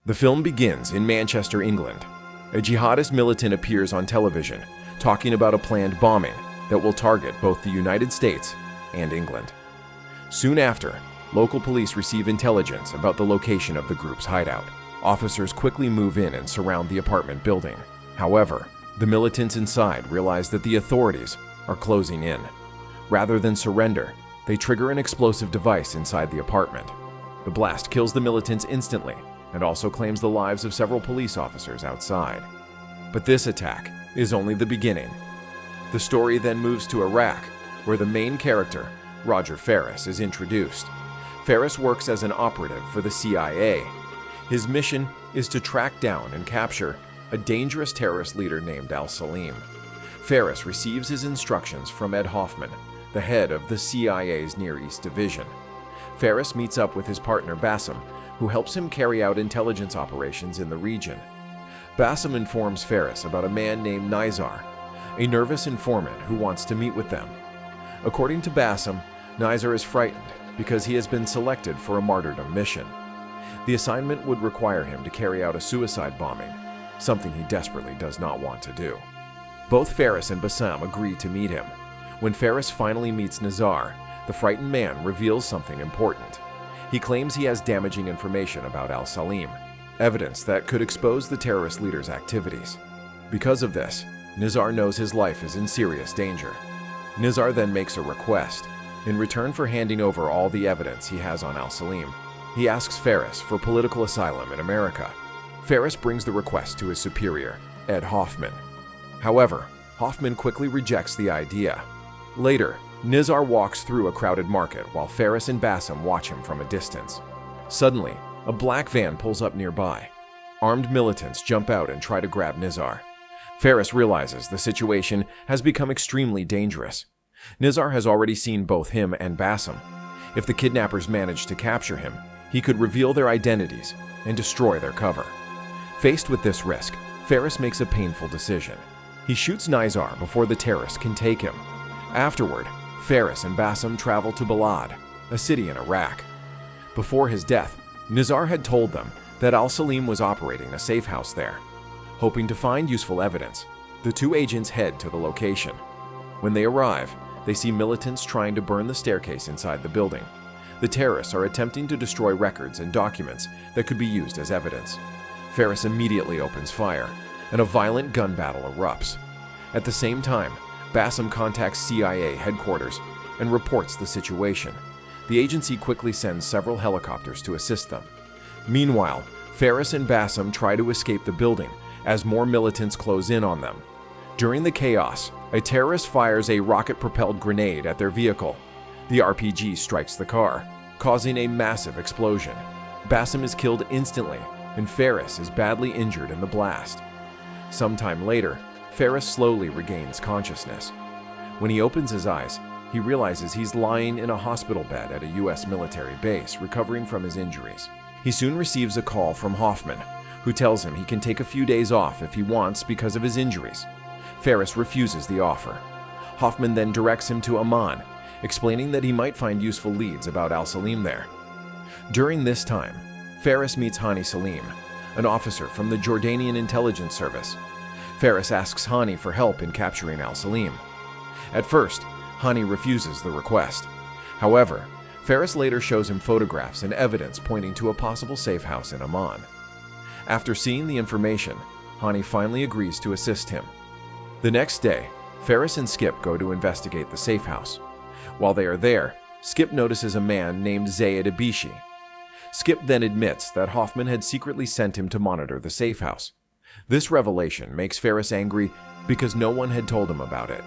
The film begins in Manchester, England. A jihadist militant appears on television, talking about a planned bombing that will target both the United States and England. Soon after, local police receive intelligence about the location of the group's hideout. Officers quickly move in and surround the apartment building. However, the militants inside realize that the authorities are closing in. Rather than surrender, they trigger an explosive device inside the apartment. The blast kills the militants instantly and also claims the lives of several police officers outside. But this attack is only the beginning. The story then moves to Iraq, where the main character, Roger Ferris, is introduced. Ferris works as an operative for the CIA. His mission is to track down and capture a dangerous terrorist leader named Al-Salim. Ferris receives his instructions from Ed Hoffman, the head of the CIA's Near East Division. Ferris meets up with his partner Bassem, who helps him carry out intelligence operations in the region. Bassem informs Ferris about a man named Nizar, a nervous informant who wants to meet with them. According to Bassem, Nizar is frightened because he has been selected for a martyrdom mission. The assignment would require him to carry out a suicide bombing, something he desperately does not want to do. Both Ferris and Bassem agree to meet him. When Ferris finally meets Nizar, the frightened man reveals something important. He claims he has damaging information about Al-Salim, evidence that could expose the terrorist leader's activities. Because of this, Nizar knows his life is in serious danger. Nizar then makes a request. In return for handing over all the evidence he has on Al-Salim, he asks Ferris for political asylum in America. Ferris brings the request to his superior, Ed Hoffman. However, Hoffman quickly rejects the idea. Later, Nizar walks through a crowded market while Ferris and Bassem watch him from a distance. Suddenly, a black van pulls up nearby. Armed militants jump out and try to grab Nizar. Ferris realizes the situation has become extremely dangerous. Nizar has already seen both him and Bassem. If the kidnappers manage to capture him, he could reveal their identities and destroy their cover. Faced with this risk, Ferris makes a painful decision. He shoots Nizar before the terrorists can take him. Afterward, Ferris and Bassem travel to Balad, a city in Iraq. Before his death, Nizar had told them that Al-Salim was operating a safe house there. Hoping to find useful evidence, the two agents head to the location. When they arrive, they see militants trying to burn the staircase inside the building. The terrorists are attempting to destroy records and documents that could be used as evidence. Ferris immediately opens fire, and a violent gun battle erupts. At the same time, Bassem contacts CIA headquarters and reports the situation. The agency quickly sends several helicopters to assist them. Meanwhile, Ferris and Bassem try to escape the building as more militants close in on them. During the chaos, a terrorist fires a rocket-propelled grenade at their vehicle. The RPG strikes the car, causing a massive explosion. Bassem is killed instantly, and Ferris is badly injured in the blast. Sometime later, Ferris slowly regains consciousness. When he opens his eyes, he realizes he's lying in a hospital bed at a U.S. military base, recovering from his injuries. He soon receives a call from Hoffman, who tells him he can take a few days off if he wants because of his injuries. Ferris refuses the offer. Hoffman then directs him to Amman, explaining that he might find useful leads about Al-Salim there. During this time, Ferris meets Hani Salim, an officer from the Jordanian intelligence service. Ferris asks Hani for help in capturing Al-Salim. At first, Hani refuses the request. However, Ferris later shows him photographs and evidence pointing to a possible safe house in Amman. After seeing the information, Hani finally agrees to assist him. The next day, Ferris and Skip go to investigate the safe house. While they are there, Skip notices a man named Zayed Abishi. Skip then admits that Hoffman had secretly sent him to monitor the safe house. This revelation makes Ferris angry because no one had told him about it.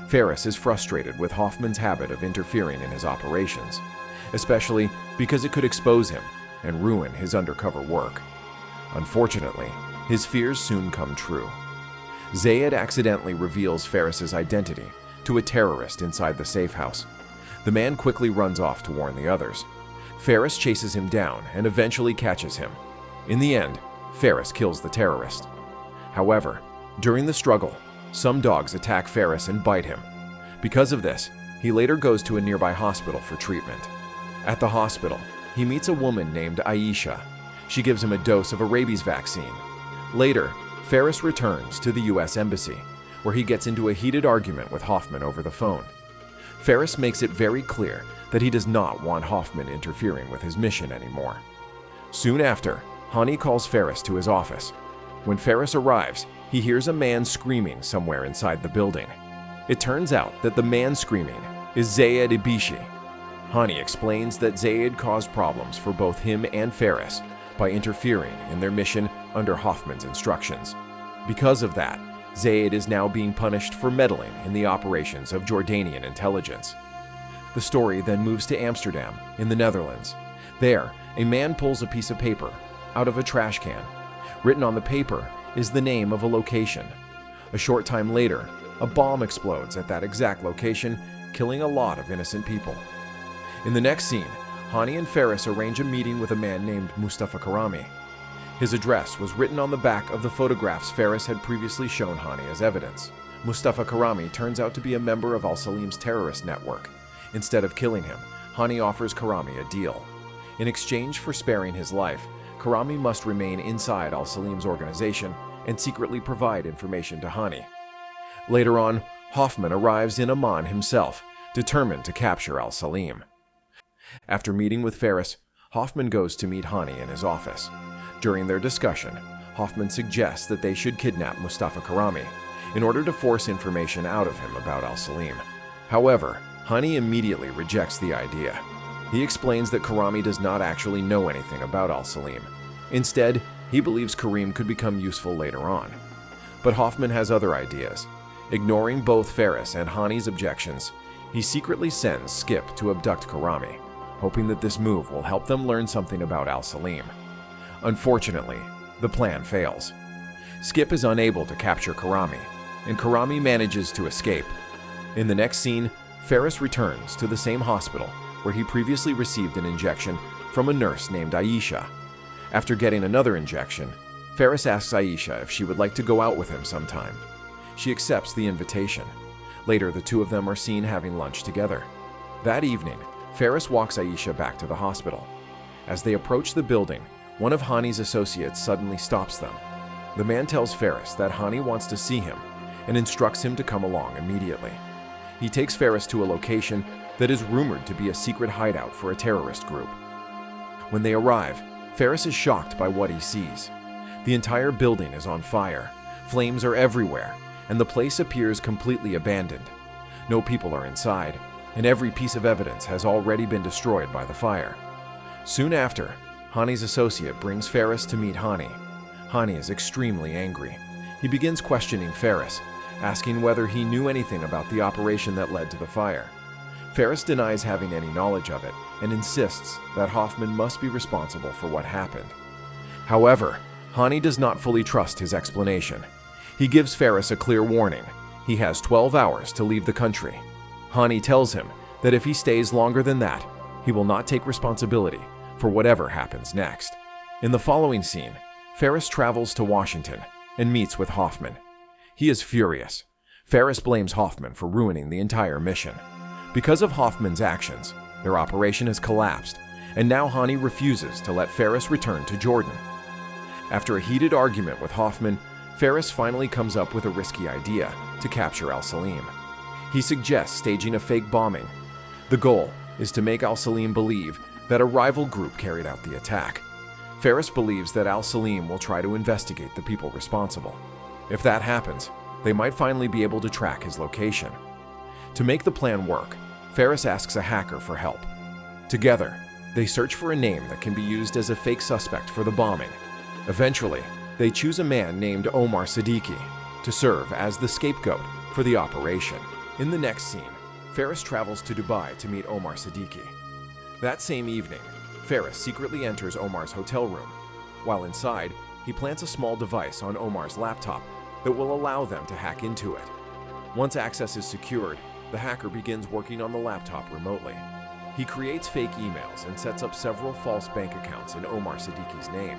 Ferris is frustrated with Hoffman's habit of interfering in his operations, especially because it could expose him and ruin his undercover work. Unfortunately, his fears soon come true. Zayed accidentally reveals Ferris's identity to a terrorist inside the safe house. The man quickly runs off to warn the others. Ferris chases him down and eventually catches him. In the end, Ferris kills the terrorist. However, during the struggle, some dogs attack Ferris and bite him. Because of this, he later goes to a nearby hospital for treatment. At the hospital, he meets a woman named Aisha. She gives him a dose of a rabies vaccine. Later, Ferris returns to the US Embassy, where he gets into a heated argument with Hoffman over the phone. Ferris makes it very clear that he does not want Hoffman interfering with his mission anymore. Soon after, Hani calls Ferris to his office. When Ferris arrives, he hears a man screaming somewhere inside the building. It turns out that the man screaming is Zayed Ibishi. Hani explains that Zayed caused problems for both him and Ferris by interfering in their mission under Hoffman's instructions. Because of that, Zayed is now being punished for meddling in the operations of Jordanian intelligence. The story then moves to Amsterdam, in the Netherlands. There, a man pulls a piece of paper out of a trash can. Written on the paper is the name of a location. A short time later, a bomb explodes at that exact location, killing a lot of innocent people. In the next scene, Hani and Ferris arrange a meeting with a man named Mustafa Karami. His address was written on the back of the photographs Ferris had previously shown Hani as evidence. Mustafa Karami turns out to be a member of al-Salim's terrorist network. Instead of killing him, Hani offers Karami a deal. In exchange for sparing his life, Karami must remain inside al-Salim's organization and secretly provide information to Hani. Later on, Hoffman arrives in Amman himself, determined to capture al-Salim. After meeting with Ferris, Hoffman goes to meet Hani in his office. During their discussion, Hoffman suggests that they should kidnap Mustafa Karami in order to force information out of him about al-Salim. However, Hani immediately rejects the idea. He explains that Karami does not actually know anything about al-Salim. Instead, he believes Karim could become useful later on. But Hoffman has other ideas. Ignoring both Ferris and Hani's objections, he secretly sends Skip to abduct Karami, hoping that this move will help them learn something about al-Salim. Unfortunately, the plan fails. Skip is unable to capture Karami, and Karami manages to escape. In the next scene, Ferris returns to the same hospital where he previously received an injection from a nurse named Aisha. After getting another injection, Ferris asks Aisha if she would like to go out with him sometime. She accepts the invitation. Later, the two of them are seen having lunch together. That evening, Ferris walks Aisha back to the hospital. As they approach the building, one of Hani's associates suddenly stops them. The man tells Ferris that Hani wants to see him and instructs him to come along immediately. He takes Ferris to a location that is rumored to be a secret hideout for a terrorist group. When they arrive, Ferris is shocked by what he sees. The entire building is on fire, flames are everywhere, and the place appears completely abandoned. No people are inside, and every piece of evidence has already been destroyed by the fire. Soon after, Hani's associate brings Ferris to meet Hani. Hani is extremely angry. He begins questioning Ferris, asking whether he knew anything about the operation that led to the fire. Ferris denies having any knowledge of it and insists that Hoffman must be responsible for what happened. However, Hani does not fully trust his explanation. He gives Ferris a clear warning. He has 12 hours to leave the country. Hani tells him that if he stays longer than that, he will not take responsibility for whatever happens next. In the following scene, Ferris travels to Washington and meets with Hoffman. He is furious. Ferris blames Hoffman for ruining the entire mission. Because of Hoffman's actions, their operation has collapsed, and now Hani refuses to let Ferris return to Jordan. After a heated argument with Hoffman, Ferris finally comes up with a risky idea to capture al-Salim. He suggests staging a fake bombing. The goal is to make al-Salim believe that a rival group carried out the attack. Ferris believes that al-Salim will try to investigate the people responsible. If that happens, they might finally be able to track his location. To make the plan work, Ferris asks a hacker for help. Together, they search for a name that can be used as a fake suspect for the bombing. Eventually, they choose a man named Omar Siddiqui to serve as the scapegoat for the operation. In the next scene, Ferris travels to Dubai to meet Omar Siddiqui. That same evening, Ferris secretly enters Omar's hotel room. While inside, he plants a small device on Omar's laptop that will allow them to hack into it. Once access is secured, the hacker begins working on the laptop remotely. He creates fake emails and sets up several false bank accounts in Omar Siddiqui's name.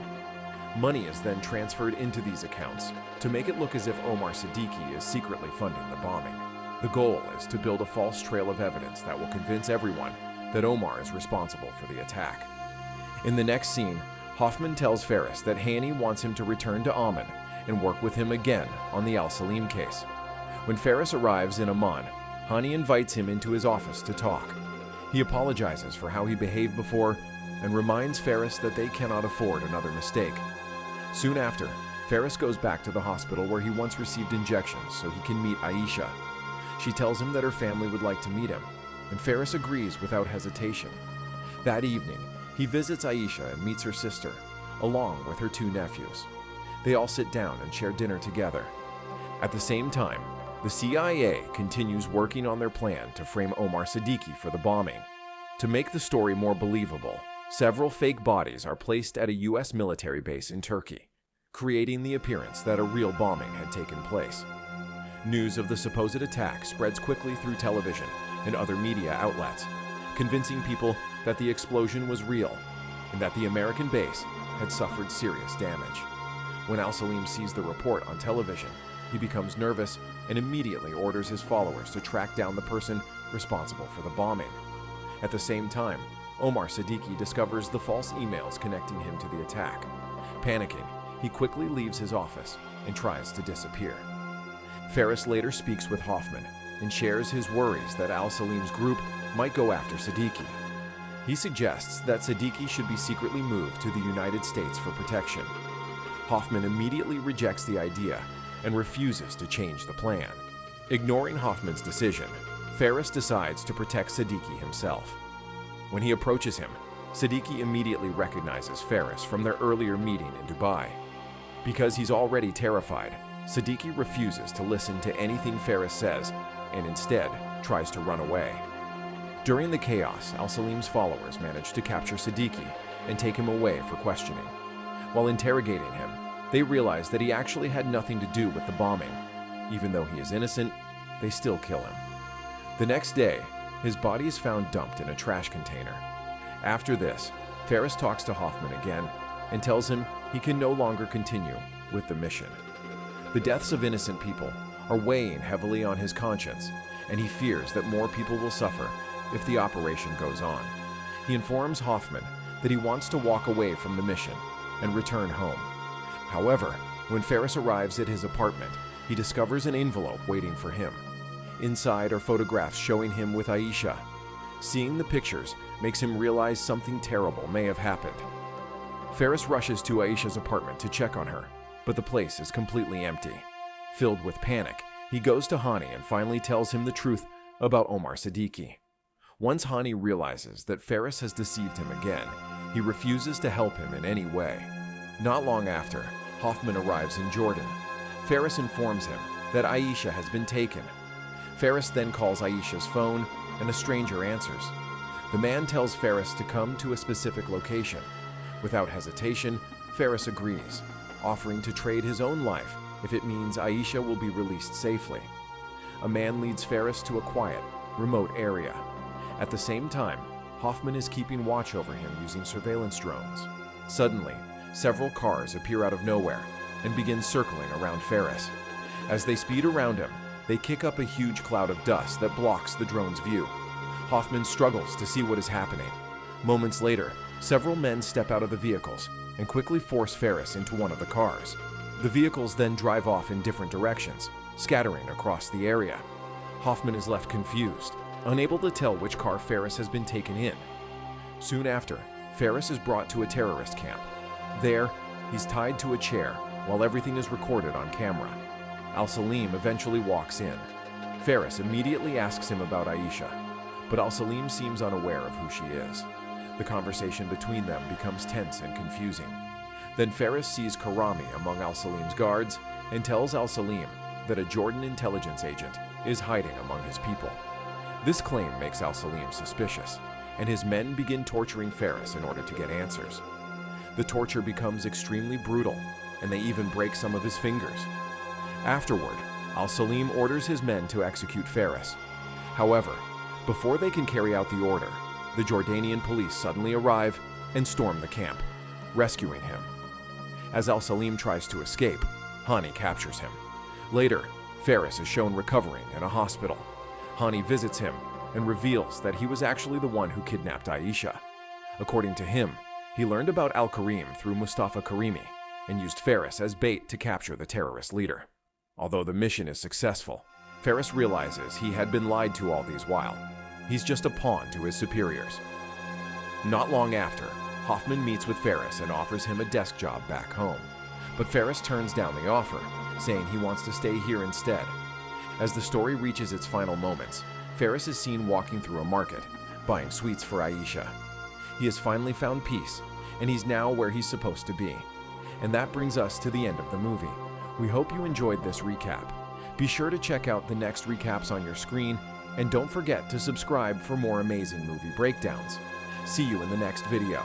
Money is then transferred into these accounts to make it look as if Omar Siddiqui is secretly funding the bombing. The goal is to build a false trail of evidence that will convince everyone that Omar is responsible for the attack. In the next scene, Hoffman tells Ferris that Hani wants him to return to Amman and work with him again on the Al Salim case. When Ferris arrives in Amman, Hani invites him into his office to talk. He apologizes for how he behaved before and reminds Ferris that they cannot afford another mistake. Soon after, Ferris goes back to the hospital where he once received injections so he can meet Aisha. She tells him that her family would like to meet him, and Ferris agrees without hesitation. That evening, he visits Aisha and meets her sister, along with her 2 nephews. They all sit down and share dinner together. At the same time, the CIA continues working on their plan to frame Omar Siddiqui for the bombing. To make the story more believable, several fake bodies are placed at a U.S. military base in Turkey, creating the appearance that a real bombing had taken place. News of the supposed attack spreads quickly through television and other media outlets, convincing people that the explosion was real and that the American base had suffered serious damage. When Al Salim sees the report on television, he becomes nervous and immediately orders his followers to track down the person responsible for the bombing. At the same time, Omar Siddiqui discovers the false emails connecting him to the attack. Panicking, he quickly leaves his office and tries to disappear. Ferris later speaks with Hoffman and shares his worries that Al Salim's group might go after Siddiqui. He suggests that Siddiqui should be secretly moved to the United States for protection. Hoffman immediately rejects the idea and refuses to change the plan. Ignoring Hoffman's decision, Ferris decides to protect Siddiqui himself. When he approaches him, Siddiqui immediately recognizes Ferris from their earlier meeting in Dubai. Because he's already terrified, Siddiqui refuses to listen to anything Ferris says and instead tries to run away. During the chaos, Al Salim's followers manage to capture Siddiqui and take him away for questioning. While interrogating him, they realize that he actually had nothing to do with the bombing. Even though he is innocent, they still kill him. The next day, his body is found dumped in a trash container. After this, Ferris talks to Hoffman again and tells him he can no longer continue with the mission. The deaths of innocent people are weighing heavily on his conscience, and he fears that more people will suffer if the operation goes on. He informs Hoffman that he wants to walk away from the mission and return home. However, when Ferris arrives at his apartment, he discovers an envelope waiting for him. Inside are photographs showing him with Aisha. Seeing the pictures makes him realize something terrible may have happened. Ferris rushes to Aisha's apartment to check on her, but the place is completely empty. Filled with panic, he goes to Hani and finally tells him the truth about Omar Siddiqui. Once Hani realizes that Ferris has deceived him again, he refuses to help him in any way. Not long after, Hoffman arrives in Jordan. Ferris informs him that Aisha has been taken. Ferris then calls Aisha's phone and a stranger answers. The man tells Ferris to come to a specific location. Without hesitation, Ferris agrees, offering to trade his own life if it means Aisha will be released safely. A man leads Ferris to a quiet, remote area. At the same time, Hoffman is keeping watch over him using surveillance drones. Suddenly, several cars appear out of nowhere and begin circling around Ferris. As they speed around him, they kick up a huge cloud of dust that blocks the drone's view. Hoffman struggles to see what is happening. Moments later, several men step out of the vehicles and quickly force Ferris into one of the cars. The vehicles then drive off in different directions, scattering across the area. Hoffman is left confused, unable to tell which car Ferris has been taken in. Soon after, Ferris is brought to a terrorist camp. There, he's tied to a chair while everything is recorded on camera. Al Salim eventually walks in. Ferris immediately asks him about Aisha, but Al Salim seems unaware of who she is. The conversation between them becomes tense and confusing. Then Ferris sees Karami among Al Salim's guards and tells Al Salim that a Jordan intelligence agent is hiding among his people. This claim makes Al Salim suspicious, and his men begin torturing Ferris in order to get answers. The torture becomes extremely brutal, and they even break some of his fingers. Afterward, Al Salim orders his men to execute Ferris. However, before they can carry out the order, the Jordanian police suddenly arrive and storm the camp, rescuing him. As Al Salim tries to escape, Hani captures him. Later, Ferris is shown recovering in a hospital. Hani visits him and reveals that he was actually the one who kidnapped Aisha. According to him, He learned about Al-Karim through Mustafa Karimi and used Ferris as bait to capture the terrorist leader. Although the mission is successful, Ferris realizes he had been lied to all these while. He's just a pawn to his superiors. Not long after, Hoffman meets with Ferris and offers him a desk job back home. But Ferris turns down the offer, saying he wants to stay here instead. As the story reaches its final moments, Ferris is seen walking through a market, buying sweets for Aisha. He has finally found peace, and he's now where he's supposed to be. And that brings us to the end of the movie. We hope you enjoyed this recap. Be sure to check out the next recaps on your screen, and don't forget to subscribe for more amazing movie breakdowns. See you in the next video.